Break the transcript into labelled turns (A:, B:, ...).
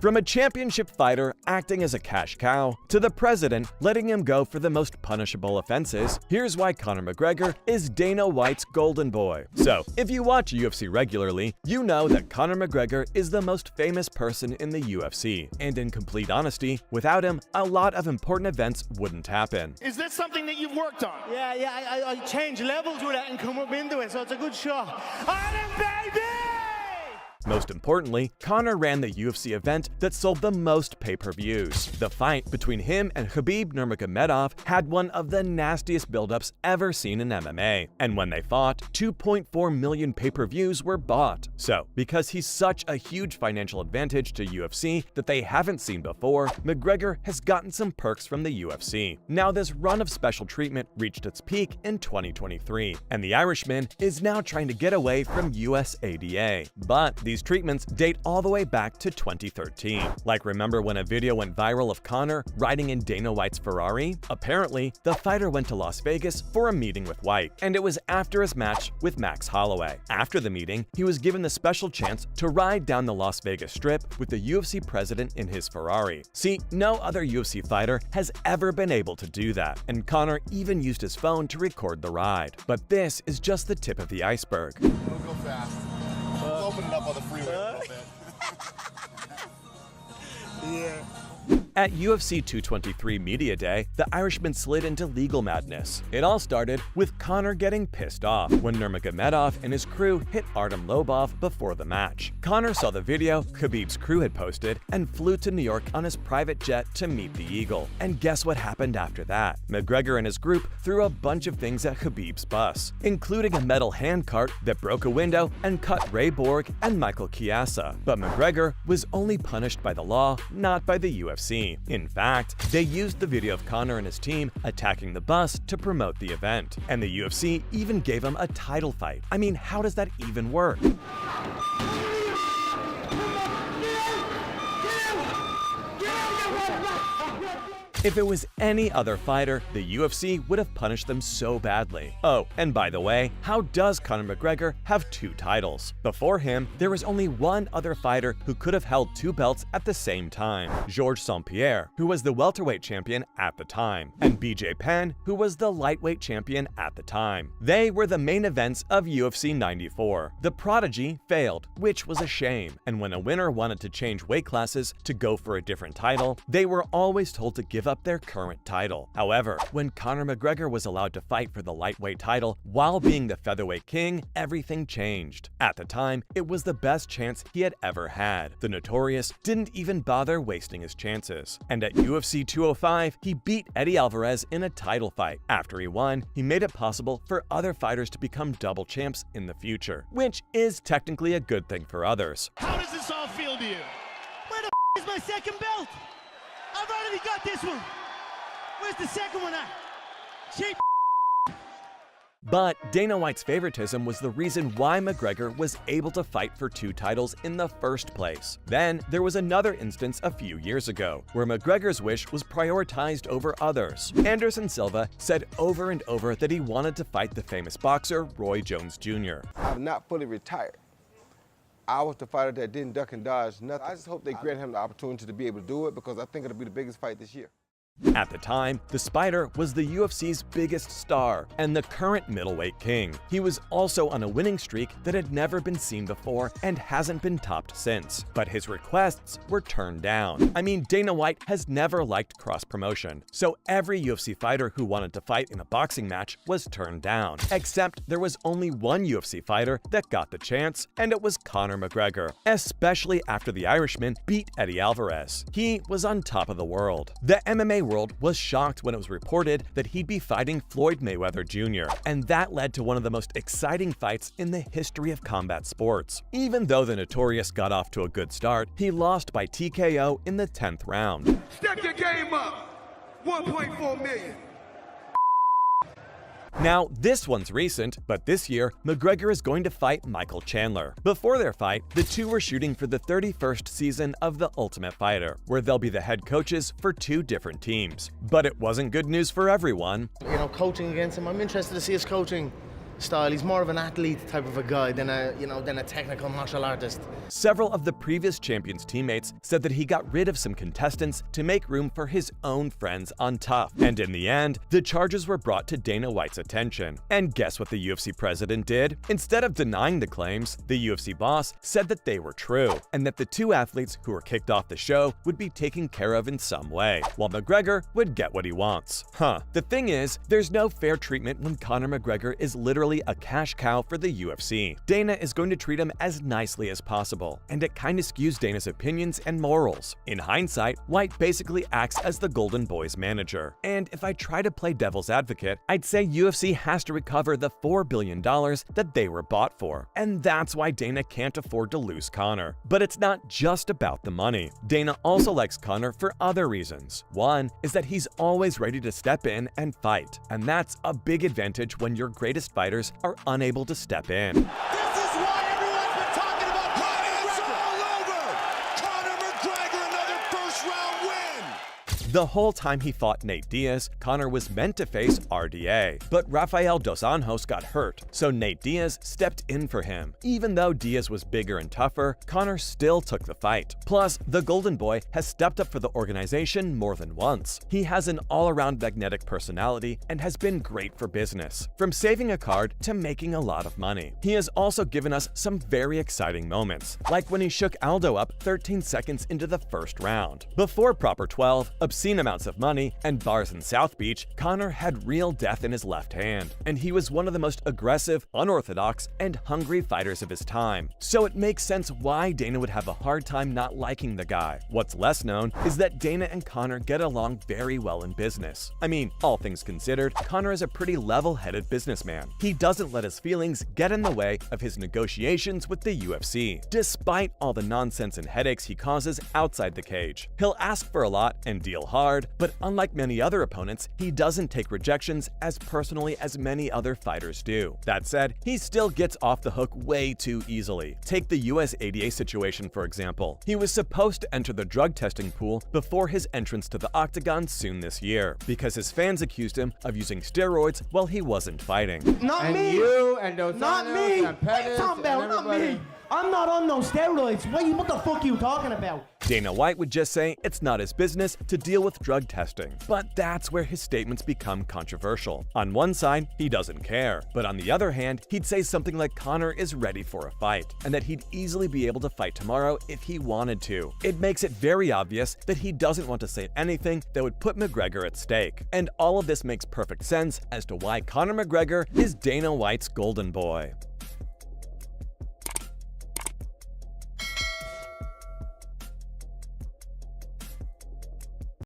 A: From a championship fighter acting as a cash cow to the president letting him go for the most punishable offenses, here's why Conor McGregor is Dana White's golden boy. So, if you watch UFC regularly, you know that Conor McGregor is the most famous person in the UFC. And in complete honesty, without him, a lot of important events wouldn't happen.
B: Is this something that you've worked on?
C: Yeah, I change levels with it and come up into it, so it's a good shot. Iron baby!
A: Most importantly, Conor ran the UFC event that sold the most pay-per-views. The fight between him and Khabib Nurmagomedov had one of the nastiest buildups ever seen in MMA. And when they fought, 2.4 million pay-per-views were bought. So, because he's such a huge financial advantage to UFC that they haven't seen before, McGregor has gotten some perks from the UFC. Now, this run of special treatment reached its peak in 2023, and the Irishman is now trying to get away from USADA. But these treatments date all the way back to 2013. Like, remember when a video went viral of Conor riding in Dana White's Ferrari? Apparently, the fighter went to Las Vegas for a meeting with White, and it was after his match with Max Holloway. After the meeting, he was given the special chance to ride down the Las Vegas Strip with the UFC president in his Ferrari. See, no other UFC fighter has ever been able to do that, and Conor even used his phone to record the ride. But this is just the tip of the iceberg.
D: Don't go fast. Open it up on the freeway a little bit.
C: Yeah.
A: At UFC 223 Media Day, the Irishman slid into legal madness. It all started with Conor getting pissed off when Nurmagomedov and his crew hit Artem Lobov before the match. Conor saw the video Khabib's crew had posted and flew to New York on his private jet to meet the Eagle. And guess what happened after that? McGregor and his group threw a bunch of things at Khabib's bus, including a metal handcart that broke a window and cut Ray Borg and Michael Chiesa. But McGregor was only punished by the law, not by the UFC. In fact, they used the video of Conor and his team attacking the bus to promote the event, and the UFC even gave him a title fight. I mean, how does that even work? If it was any other fighter, the UFC would have punished them so badly. Oh, and by the way, how does Conor McGregor have 2 titles? Before him, there was only one other fighter who could have held 2 belts at the same time: Georges St-Pierre, who was the welterweight champion at the time, and BJ Penn, who was the lightweight champion at the time. They were the main events of UFC 94. The Prodigy failed, which was a shame, and when a winner wanted to change weight classes to go for a different title, they were always told to give up their current title. However, when Conor McGregor was allowed to fight for the lightweight title while being the featherweight king, everything changed. At the time, it was the best chance he had ever had. The Notorious didn't even bother wasting his chances. And at UFC 205, he beat Eddie Alvarez in a title fight. After he won, he made it possible for other fighters to become double champs in the future, which is technically a good thing for others.
B: How does this all feel to you?
C: Where the is my second belt? I've already got this one. Where's the second one at? Cheap.
A: But Dana White's favoritism was the reason why McGregor was able to fight for 2 titles in the first place. Then, there was another instance a few years ago, where McGregor's wish was prioritized over others. Anderson Silva said over and over that he wanted to fight the famous boxer Roy Jones Jr.
E: I'm not fully retired. I was the fighter that didn't duck and dodge nothing. I just hope they grant him the opportunity to be able to do it, because I think it'll be the biggest fight this year.
A: At the time, the Spider was the UFC's biggest star and the current middleweight king. He was also on a winning streak that had never been seen before and hasn't been topped since. But his requests were turned down. I mean, Dana White has never liked cross-promotion, so every UFC fighter who wanted to fight in a boxing match was turned down. Except there was only one UFC fighter that got the chance, and it was Conor McGregor, especially after the Irishman beat Eddie Alvarez. He was on top of the world. The MMA world was shocked when it was reported that he'd be fighting Floyd Mayweather Jr., and that led to one of the most exciting fights in the history of combat sports. Even though the Notorious got off to a good start, he lost by TKO in the 10th round.
F: Step your game up. 1.4 million.
A: Now, this one's recent, but this year, McGregor is going to fight Michael Chandler. Before their fight, the two were shooting for the 31st season of The Ultimate Fighter, where they'll be the head coaches for 2 different teams. But it wasn't good news for everyone.
C: Coaching against him, I'm interested to see his coaching
G: style. He's more of an athlete type of a guy than a technical martial artist.
A: Several of the previous champion's teammates said that he got rid of some contestants to make room for his own friends on Tough. And in the end, the charges were brought to Dana White's attention. And guess what the UFC president did? Instead of denying the claims, the UFC boss said that they were true, and that the two athletes who were kicked off the show would be taken care of in some way, while McGregor would get what he wants. The thing is, there's no fair treatment when Conor McGregor is literally a cash cow for the UFC. Dana is going to treat him as nicely as possible, and it kinda skews Dana's opinions and morals. In hindsight, White basically acts as the Golden Boy's manager. And if I try to play devil's advocate, I'd say UFC has to recover the $4 billion that they were bought for. And that's why Dana can't afford to lose Conor. But it's not just about the money. Dana also likes Conor for other reasons. One is that he's always ready to step in and fight. And that's a big advantage when your greatest fighters are unable to step in.
F: This is why everyone's been talking about Conor. It's all over. Conor McGregor, another first-round win.
A: The whole time he fought Nate Diaz, Conor was meant to face RDA, but Rafael dos Anjos got hurt, so Nate Diaz stepped in for him. Even though Diaz was bigger and tougher, Conor still took the fight. Plus, the Golden Boy has stepped up for the organization more than once. He has an all-around magnetic personality and has been great for business, from saving a card to making a lot of money. He has also given us some very exciting moments, like when he shook Aldo up 13 seconds into the first round. Before Proper 12, obscene amounts of money, and bars in South Beach, Conor had real death in his left hand, and he was one of the most aggressive, unorthodox, and hungry fighters of his time. So it makes sense why Dana would have a hard time not liking the guy. What's less known is that Dana and Conor get along very well in business. I mean, all things considered, Conor is a pretty level-headed businessman. He doesn't let his feelings get in the way of his negotiations with the UFC, despite all the nonsense and headaches he causes outside the cage. He'll ask for a lot and deal hard, but unlike many other opponents, he doesn't take rejections as personally as many other fighters do. That said, he still gets off the hook way too easily. Take the US ADA situation, for example. He was supposed to enter the drug testing pool before his entrance to the octagon soon this year, because his fans accused him of using steroids while he wasn't fighting.
C: Not
H: And
C: me.
H: you and those
C: Not
H: Anjos
C: me.
H: and
C: What are
H: Pettis
C: you talking about?
H: and
C: Not
H: everybody.
C: me. I'm not on no steroids. What the fuck are you talking about?
A: Dana White would just say it's not his business to deal with drug testing. But that's where his statements become controversial. On one side, he doesn't care. But on the other hand, he'd say something like Conor is ready for a fight, and that he'd easily be able to fight tomorrow if he wanted to. It makes it very obvious that he doesn't want to say anything that would put McGregor at stake. And all of this makes perfect sense as to why Conor McGregor is Dana White's golden boy.